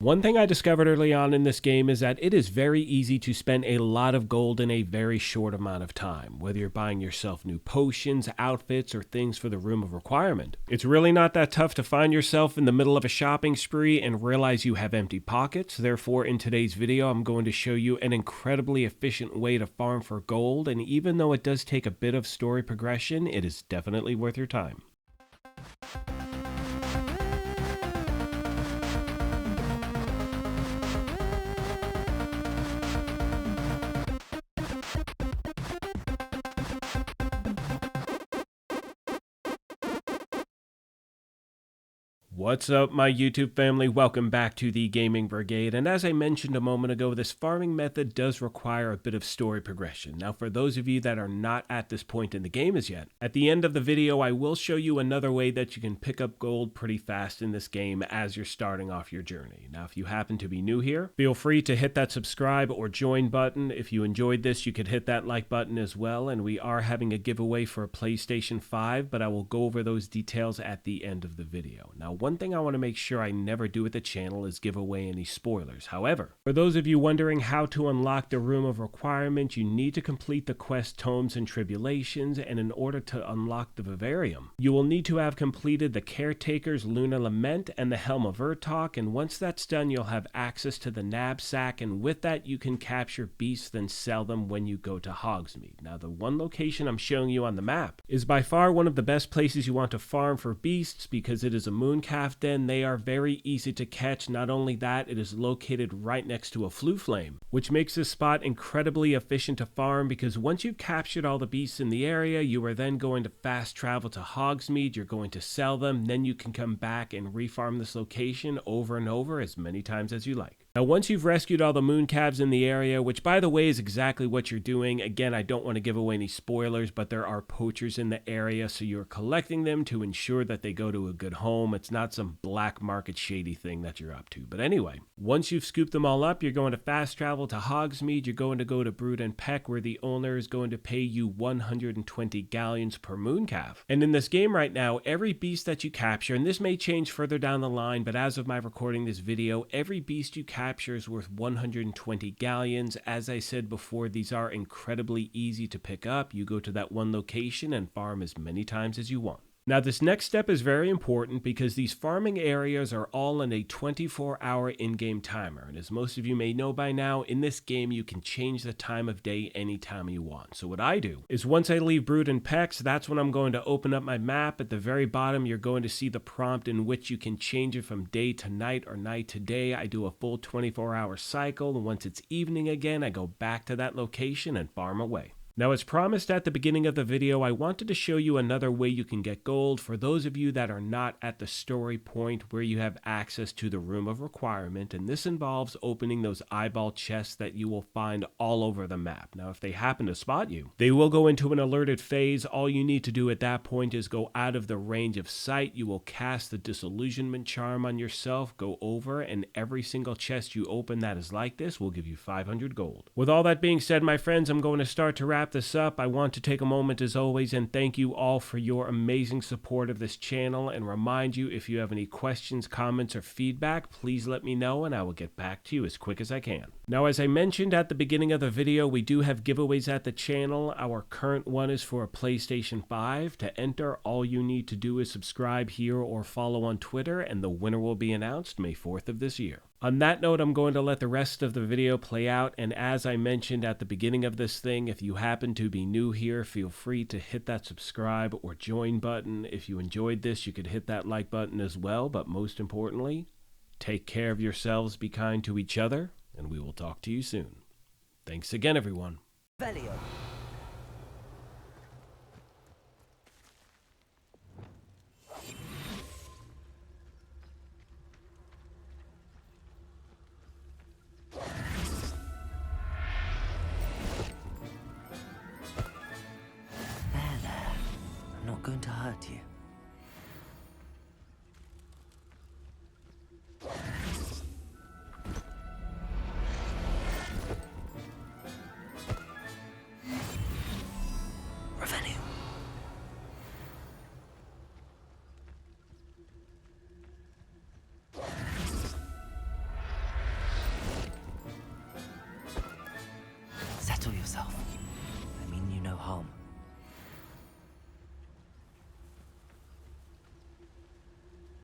One thing I discovered early on in this game is that it is very easy to spend a lot of gold in a very short amount of time, whether you're buying yourself new potions, outfits, or things for the room of requirement. It's really not that tough to find yourself in the middle of a shopping spree and realize you have empty pockets. Therefore, in today's video, I'm going to show you an incredibly efficient way to farm for gold, and even though it does take a bit of story progression, it is definitely worth your time. What's up, my YouTube family? Welcome back to the Gaming Brigade, and as I mentioned a moment ago, this farming method does require a bit of story progression. Now, for those of you that are not at this point in the game as yet, at the end of the video, I will show you another way that you can pick up gold pretty fast in this game as you're starting off your journey. Now, if you happen to be new here, feel free to hit that subscribe or join button. If you enjoyed this, you could hit that like button as well, and we are having a giveaway for a PlayStation 5, but I will go over those details at the end of the video. Now, one thing I want to make sure I never do with the channel is give away any spoilers. However, for those of you wondering how to unlock the Room of Requirement, you need to complete the quest Tomes and Tribulations, and in order to unlock the Vivarium, you will need to have completed the Caretaker's Lunar Lament and the Helm of Urtok, and once that's done, you'll have access to the Knapsack, and with that, you can capture beasts and sell them when you go to Hogsmeade. Now, the one location I'm showing you on the map is by far one of the best places you want to farm for beasts because it is a mooncalf den. They are very easy to catch. Not only that, it is located right next to a flue flame, which makes this spot incredibly efficient to farm because once you've captured all the beasts in the area, you are then going to fast travel to Hogsmeade, you're going to sell them, then you can come back and refarm this location over and over as many times as you like. Now, once you've rescued all the mooncalves in the area, which by the way is exactly what you're doing, again, I don't want to give away any spoilers, but there are poachers in the area, so you're collecting them to ensure that they go to a good home. It's not some black market shady thing that you're up to. But anyway, once you've scooped them all up, you're going to fast travel to Hogsmeade. You're going to go to Brood and Peck, where the owner is going to pay you 120 galleons per mooncalf. And in this game right now, every beast that you capture, and this may change further down the line, but as of my recording this video, every beast you capture is worth 120 galleons. As I said before, these are incredibly easy to pick up. You go to that one location and farm as many times as you want. Now, this next step is very important because these farming areas are all in a 24-hour in-game timer. And as most of you may know by now, in this game, you can change the time of day anytime you want. So what I do is once I leave Brood and Pecks, that's when I'm going to open up my map. At the very bottom, you're going to see the prompt in which you can change it from day to night or night to day. I do a full 24-hour cycle. And once it's evening again, I go back to that location and farm away. Now, as promised at the beginning of the video, I wanted to show you another way you can get gold for those of you that are not at the story point where you have access to the Room of Requirement, and this involves opening those eyeball chests that you will find all over the map. Now, if they happen to spot you, they will go into an alerted phase. All you need to do at that point is go out of the range of sight. You will cast the Disillusionment Charm on yourself, go over, and every single chest you open that is like this will give you 500 gold. With all that being said, my friends, I'm going to start to wrap this up. I want to take a moment as always and thank you all for your amazing support of this channel and remind you, if you have any questions, comments, or feedback, please let me know and I will get back to you as quick as I can. Now, as I mentioned at the beginning of the video, we do have giveaways at the channel. Our current one is for a PlayStation 5. To enter, all you need to do is subscribe here or follow on Twitter, and the winner will be announced May 4th of this year. On that note, I'm going to let the rest of the video play out, and as I mentioned at the beginning of this thing, if you happen to be new here, feel free to hit that subscribe or join button. If you enjoyed this, you could hit that like button as well, but most importantly, take care of yourselves, be kind to each other, and we will talk to you soon. Thanks again, everyone. Velio. There. I'm not going to hurt you. yourself.